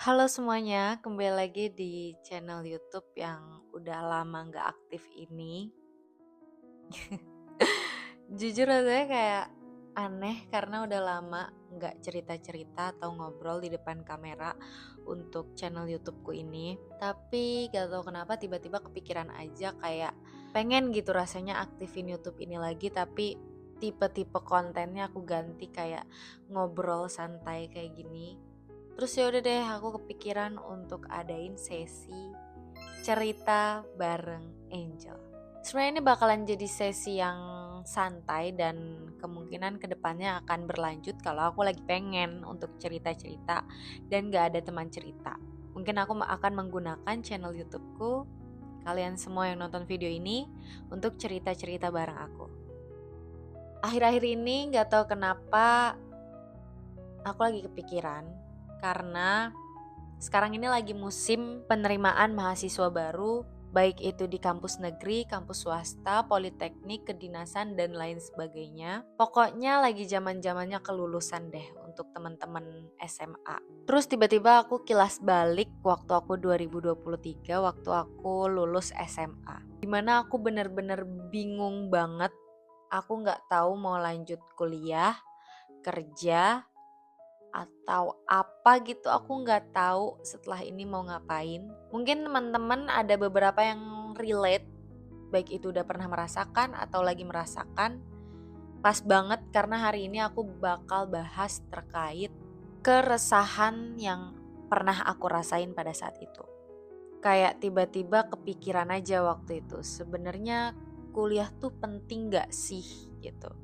Halo semuanya, kembali lagi di channel YouTube yang udah lama nggak aktif ini. Jujur rasanya kayak aneh karena udah lama nggak cerita-cerita atau ngobrol di depan kamera untuk channel YouTubeku ini. Tapi gak tahu kenapa tiba-tiba kepikiran aja kayak pengen gitu rasanya aktifin YouTube ini lagi, tapi tipe-tipe kontennya aku ganti kayak ngobrol santai kayak gini. Terus ya udah deh aku kepikiran untuk adain sesi cerita bareng Angel. Sebenarnya ini bakalan jadi sesi yang santai dan kemungkinan kedepannya akan berlanjut kalau aku lagi pengen untuk cerita-cerita dan gak ada teman cerita. Mungkin aku akan menggunakan channel YouTubeku, kalian semua yang nonton video ini, untuk cerita-cerita bareng aku. Akhir-akhir ini gak tahu kenapa aku lagi kepikiran karena sekarang ini lagi musim penerimaan mahasiswa baru, baik itu di kampus negeri, kampus swasta, politeknik, kedinasan, dan lain sebagainya. Pokoknya lagi zaman-zamannya kelulusan deh untuk teman-teman SMA. Terus tiba-tiba aku kilas balik waktu aku 2023, waktu aku lulus SMA. Dimana aku bener-bener bingung banget, aku gak tahu mau lanjut kuliah, kerja, atau apa gitu, aku nggak tahu setelah ini mau ngapain. Mungkin teman-teman ada beberapa yang relate, baik itu udah pernah merasakan atau lagi merasakan. Pas banget karena hari ini aku bakal bahas terkait keresahan yang pernah aku rasain pada saat itu. Kayak tiba-tiba kepikiran aja waktu itu, sebenarnya kuliah tuh penting gak sih gitu.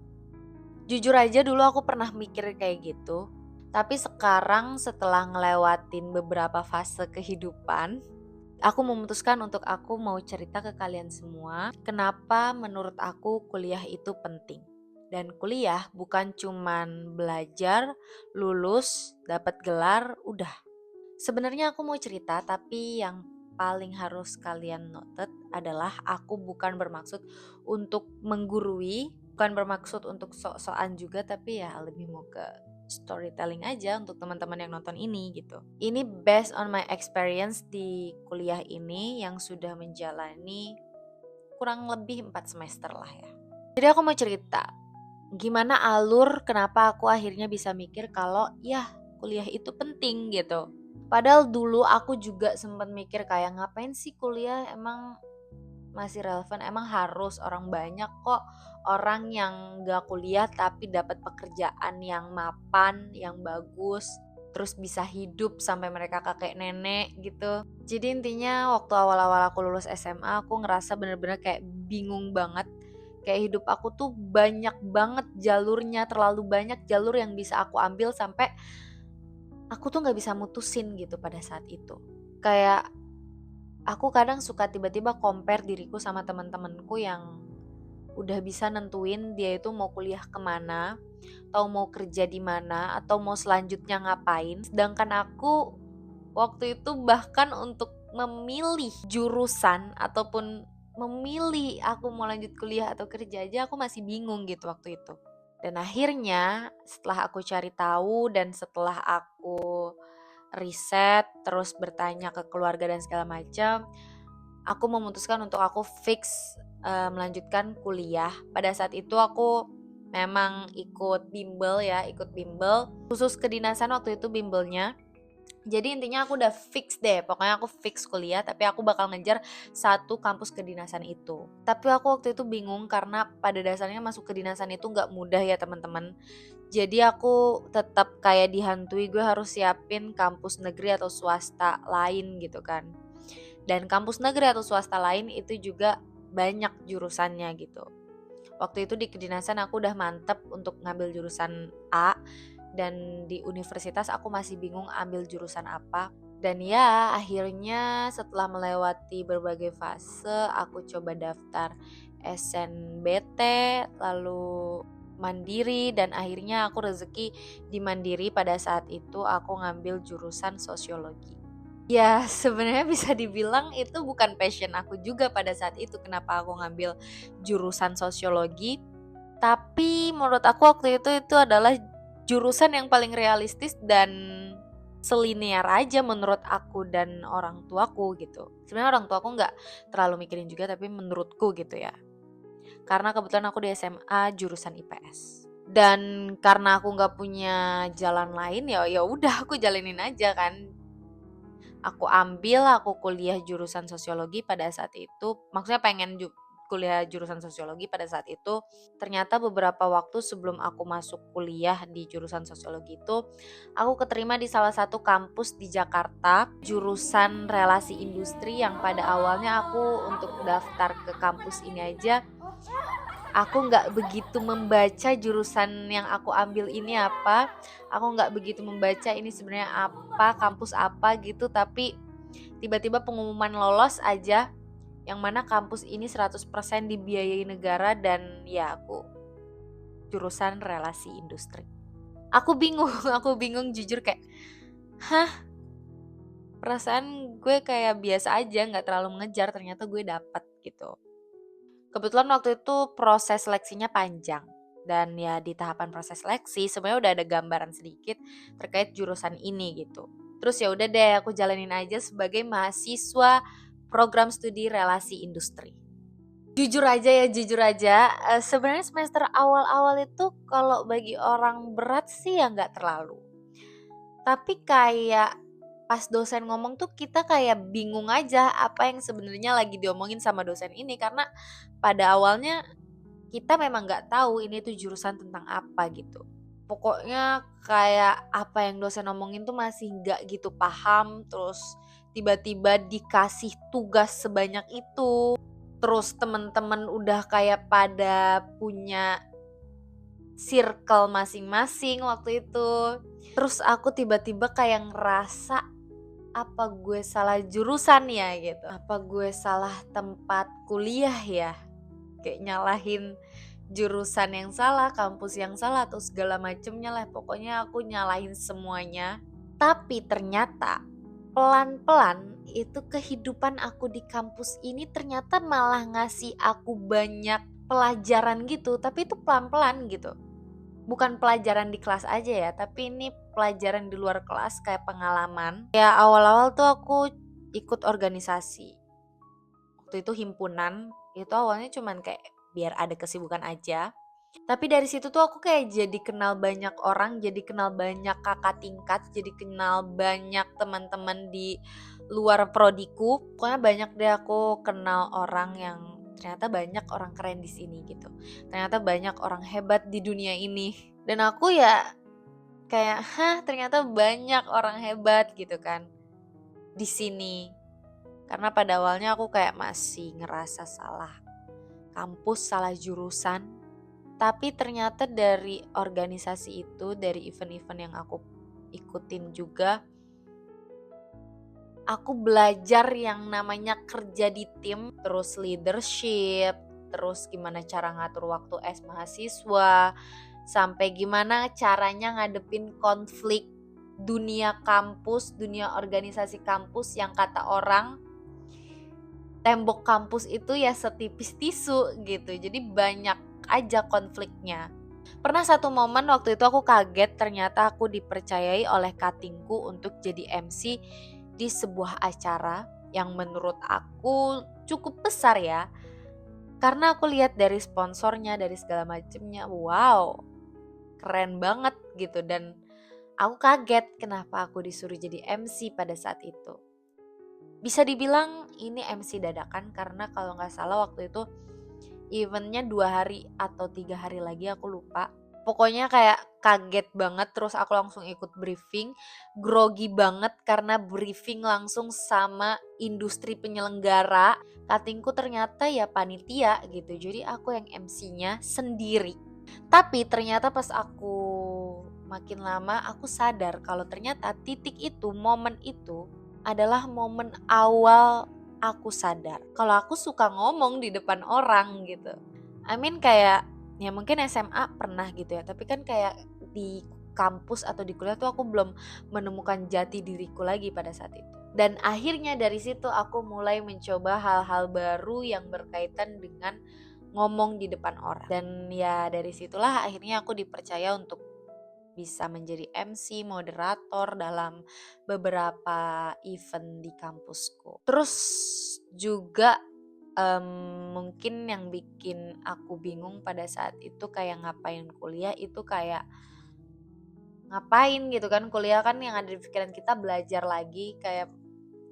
Jujur aja dulu aku pernah mikir kayak gitu. Tapi sekarang setelah ngelewatin beberapa fase kehidupan, aku memutuskan untuk aku mau cerita ke kalian semua kenapa menurut aku kuliah itu penting. Dan kuliah bukan cuman belajar, lulus, dapat gelar, udah. Sebenarnya aku mau cerita, tapi yang paling harus kalian noted adalah aku bukan bermaksud untuk menggurui, bukan bermaksud untuk sok-sokan juga, tapi ya lebih mau ke storytelling aja untuk teman-teman yang nonton ini gitu. Ini based on my experience di kuliah ini yang sudah menjalani kurang lebih 4 semester lah ya. Jadi aku mau cerita gimana alur kenapa aku akhirnya bisa mikir kalau ya kuliah itu penting gitu. Padahal dulu aku juga sempat mikir kayak ngapain sih kuliah, emang masih relevan, emang harus, orang banyak kok orang yang gak kuliah tapi dapat pekerjaan yang mapan, yang bagus, terus bisa hidup sampai mereka kakek nenek gitu. Jadi intinya waktu awal-awal aku lulus SMA aku ngerasa bener-bener kayak bingung banget. Kayak hidup aku tuh banyak banget jalurnya, terlalu banyak jalur yang bisa aku ambil sampai aku tuh gak bisa mutusin gitu pada saat itu. Kayak aku kadang suka tiba-tiba compare diriku sama teman-temanku yang udah bisa nentuin dia itu mau kuliah kemana, atau mau kerja di mana, atau mau selanjutnya ngapain. Sedangkan aku waktu itu bahkan untuk memilih jurusan ataupun memilih aku mau lanjut kuliah atau kerja aja aku masih bingung gitu waktu itu. Dan akhirnya setelah aku cari tahu dan setelah aku riset terus bertanya ke keluarga dan segala macam, aku memutuskan untuk aku fix melanjutkan kuliah. Pada saat itu aku memang ikut bimbel ya, ikut bimbel khusus kedinasan waktu itu bimbelnya. Jadi intinya aku udah fix deh, pokoknya aku fix kuliah tapi aku bakal ngejar satu kampus kedinasan itu. Tapi aku waktu itu bingung karena pada dasarnya masuk kedinasan itu gak mudah ya teman-teman. Jadi aku tetap kayak dihantui, gue harus siapin kampus negeri atau swasta lain gitu kan. Dan kampus negeri atau swasta lain itu juga banyak jurusannya gitu. Waktu itu di kedinasan aku udah mantep untuk ngambil jurusan A, dan di universitas aku masih bingung ambil jurusan apa. Dan ya akhirnya setelah melewati berbagai fase aku coba daftar SNBT, lalu mandiri, dan akhirnya aku rezeki di mandiri. Pada saat itu aku ngambil jurusan sosiologi. Ya sebenarnya bisa dibilang itu bukan passion aku juga pada saat itu kenapa aku ngambil jurusan sosiologi. Tapi menurut aku waktu itu adalah jurusan yang paling realistis dan selinier aja menurut aku dan orang tuaku gitu. Sebenarnya orang tuaku nggak terlalu mikirin juga, tapi menurutku gitu ya. Karena kebetulan aku di SMA jurusan IPS. Dan karena aku nggak punya jalan lain, ya udah aku jalanin aja kan. Aku kuliah jurusan sosiologi pada saat itu. Maksudnya pengen kuliah jurusan sosiologi pada saat itu. Ternyata beberapa waktu sebelum aku masuk kuliah di jurusan sosiologi itu, aku keterima di salah satu kampus di Jakarta, jurusan relasi industri, yang pada awalnya aku untuk daftar ke kampus ini aja, aku nggak begitu membaca jurusan yang aku ambil ini apa, aku nggak begitu membaca ini sebenarnya apa, kampus apa gitu, tapi tiba-tiba pengumuman lolos aja, yang mana kampus ini 100% dibiayai negara, dan ya aku jurusan relasi industri. Aku bingung, aku bingung jujur, kayak, hah, perasaan gue kayak biasa aja, nggak terlalu mengejar, ternyata gue dapet gitu. Kebetulan waktu itu proses seleksinya panjang, dan ya di tahapan proses seleksi sebenarnya udah ada gambaran sedikit terkait jurusan ini gitu. Terus ya udah deh, aku jalanin aja sebagai mahasiswa program studi relasi industri. Jujur aja, sebenarnya semester awal-awal itu kalau bagi orang berat sih ya nggak terlalu. Tapi kayak pas dosen ngomong tuh kita kayak bingung aja apa yang sebenarnya lagi diomongin sama dosen ini, karena pada awalnya kita memang nggak tahu ini tuh jurusan tentang apa gitu. Pokoknya kayak apa yang dosen omongin tuh masih nggak gitu paham, terus tiba-tiba dikasih tugas sebanyak itu. Terus temen-temen udah kayak pada punya circle masing-masing waktu itu. Terus aku tiba-tiba kayak ngerasa, apa gue salah jurusan ya gitu, apa gue salah tempat kuliah ya, kayak nyalahin jurusan yang salah, kampus yang salah, atau segala macemnya lah. Pokoknya aku nyalahin semuanya. Tapi ternyata pelan-pelan itu kehidupan aku di kampus ini ternyata malah ngasih aku banyak pelajaran gitu, tapi itu pelan-pelan gitu. Bukan pelajaran di kelas aja ya, tapi ini pelajaran di luar kelas kayak pengalaman. Ya awal-awal tuh aku ikut organisasi. Waktu itu himpunan, itu awalnya cuman kayak biar ada kesibukan aja. Tapi dari situ tuh aku kayak jadi kenal banyak orang, jadi kenal banyak kakak tingkat, jadi kenal banyak teman-teman di luar prodiku. Pokoknya banyak deh aku kenal orang yang ternyata banyak orang keren di sini gitu. Ternyata banyak orang hebat di dunia ini. Dan aku ya kayak, ternyata banyak orang hebat gitu kan di sini. Karena pada awalnya aku kayak masih ngerasa salah kampus, salah jurusan. Tapi ternyata dari organisasi itu, dari event-event yang aku ikutin juga, aku belajar yang namanya kerja di tim, terus leadership, terus gimana cara ngatur waktu mahasiswa, sampai gimana caranya ngadepin konflik dunia kampus, dunia organisasi kampus yang kata orang tembok kampus itu ya setipis tisu gitu. Jadi banyak aja konfliknya. Pernah satu momen waktu itu aku kaget, ternyata aku dipercayai oleh katingku untuk jadi MC di sebuah acara yang menurut aku cukup besar ya. Karena aku lihat dari sponsornya, dari segala macemnya, wow, keren banget gitu. Dan aku kaget kenapa aku disuruh jadi MC pada saat itu. Bisa dibilang ini MC dadakan, karena kalau gak salah waktu itu eventnya 2 hari atau 3 hari lagi, aku lupa. Pokoknya kayak kaget banget, terus aku langsung ikut briefing, grogi banget karena briefing langsung sama industri penyelenggara. Katingku ternyata ya panitia gitu, jadi aku yang MC-nya sendiri. Tapi ternyata pas aku makin lama aku sadar kalau ternyata titik itu, momen itu adalah momen awal aku sadar kalau aku suka ngomong di depan orang gitu. I mean kayak ya mungkin SMA pernah gitu ya, tapi kan kayak di kampus atau di kuliah tuh aku belum menemukan jati diriku lagi pada saat itu. Dan akhirnya dari situ aku mulai mencoba hal-hal baru yang berkaitan dengan ngomong di depan orang. Dan ya dari situlah akhirnya aku dipercaya untuk bisa menjadi MC, moderator dalam beberapa event di kampusku. Terus juga mungkin yang bikin aku bingung pada saat itu kayak ngapain kuliah itu kayak ngapain gitu kan, kuliah kan yang ada di pikiran kita belajar lagi, kayak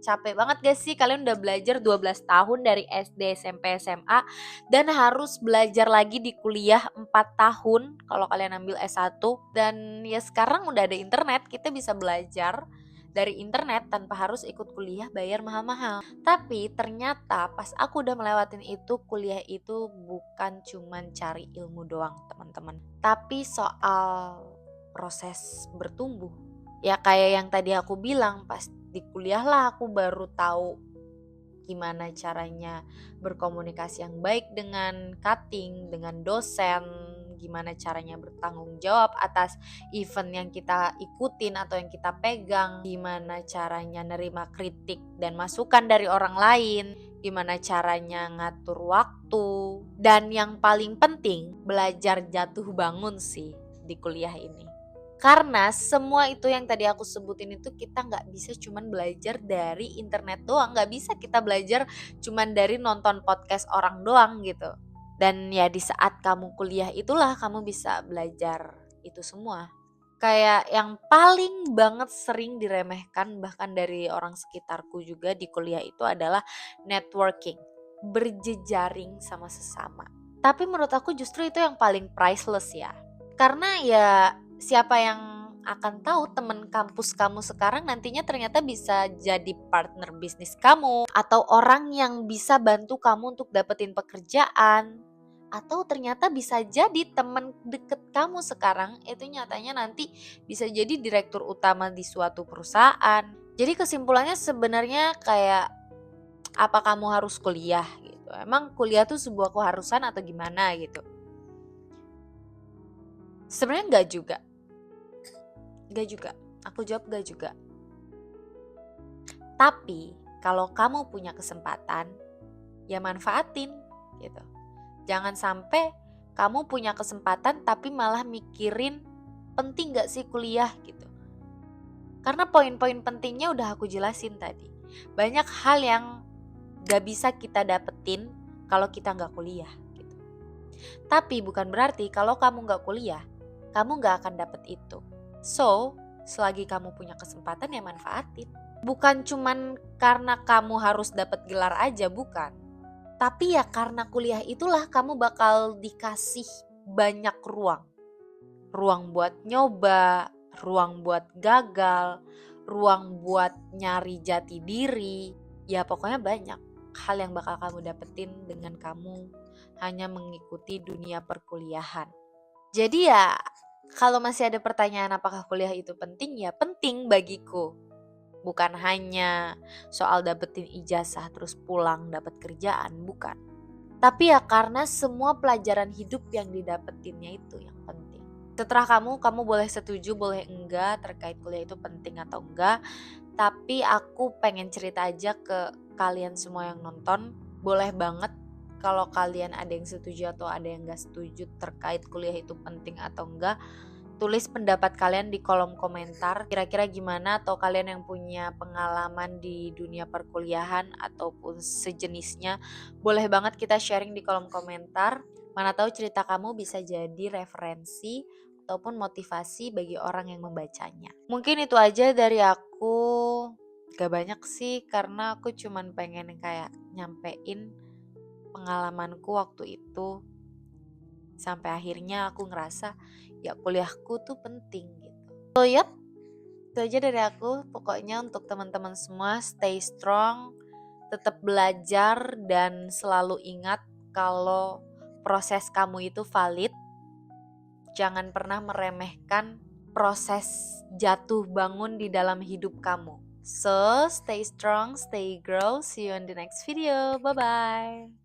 capek banget gak sih kalian udah belajar 12 tahun dari SD, SMP, SMA dan harus belajar lagi di kuliah 4 tahun kalau kalian ambil S1. Dan ya sekarang udah ada internet, kita bisa belajar dari internet tanpa harus ikut kuliah bayar mahal-mahal. Tapi ternyata pas aku udah melewatin itu, kuliah itu bukan cuman cari ilmu doang teman-teman, tapi soal proses bertumbuh. Ya kayak yang tadi aku bilang, pas di kuliah lah aku baru tahu gimana caranya berkomunikasi yang baik dengan cutting, dengan dosen, gimana caranya bertanggung jawab atas event yang kita ikutin atau yang kita pegang, gimana caranya nerima kritik dan masukan dari orang lain, gimana caranya ngatur waktu, dan yang paling penting belajar jatuh bangun sih di kuliah ini. Karena semua itu yang tadi aku sebutin itu kita nggak bisa cuman belajar dari internet doang, nggak bisa kita belajar cuman dari nonton podcast orang doang gitu. Dan ya di saat kamu kuliah itulah kamu bisa belajar itu semua. Kayak yang paling banget sering diremehkan bahkan dari orang sekitarku juga di kuliah itu adalah networking, berjejaring sama sesama. Tapi menurut aku justru itu yang paling priceless ya. Karena ya siapa yang akan tahu teman kampus kamu sekarang nantinya ternyata bisa jadi partner bisnis kamu, atau orang yang bisa bantu kamu untuk dapetin pekerjaan, atau ternyata bisa jadi teman deket kamu sekarang itu nyatanya nanti bisa jadi direktur utama di suatu perusahaan. Jadi kesimpulannya sebenarnya kayak apa kamu harus kuliah gitu? Emang kuliah tuh sebuah keharusan atau gimana gitu? Sebenarnya enggak juga. Gak juga, aku jawab gak juga. Tapi kalau kamu punya kesempatan, ya manfaatin gitu. Jangan sampai kamu punya kesempatan tapi malah mikirin penting gak sih kuliah gitu. Karena poin-poin pentingnya udah aku jelasin tadi. Banyak hal yang gak bisa kita dapetin kalau kita gak kuliah gitu. Tapi bukan berarti kalau kamu gak kuliah, kamu gak akan dapet itu. So, selagi kamu punya kesempatan ya manfaatin. Bukan cuman karena kamu harus dapat gelar aja, bukan. Tapi ya karena kuliah itulah kamu bakal dikasih banyak ruang. Ruang buat nyoba, ruang buat gagal, ruang buat nyari jati diri. Ya pokoknya banyak hal yang bakal kamu dapetin dengan kamu hanya mengikuti dunia perkuliahan. Jadi ya kalau masih ada pertanyaan apakah kuliah itu penting, ya penting bagiku. Bukan hanya soal dapetin ijazah terus pulang dapat kerjaan, bukan. Tapi ya karena semua pelajaran hidup yang didapetinnya itu yang penting. Setelah kamu boleh setuju, boleh enggak terkait kuliah itu penting atau enggak. Tapi aku pengen cerita aja ke kalian semua yang nonton, boleh banget kalau kalian ada yang setuju atau ada yang gak setuju terkait kuliah itu penting atau enggak, tulis pendapat kalian di kolom komentar. Kira-kira gimana, atau kalian yang punya pengalaman di dunia perkuliahan ataupun sejenisnya, boleh banget kita sharing di kolom komentar. Mana tahu cerita kamu bisa jadi referensi ataupun motivasi bagi orang yang membacanya. Mungkin itu aja dari aku. Gak banyak sih karena aku cuman pengen kayak nyampein pengalamanku waktu itu sampai akhirnya aku ngerasa ya kuliahku tuh penting gitu. So yep, itu aja dari aku. Pokoknya untuk teman-teman semua stay strong, tetap belajar dan selalu ingat kalau proses kamu itu valid. Jangan pernah meremehkan proses jatuh bangun di dalam hidup kamu. So stay strong, stay grow. See you in the next video. Bye bye.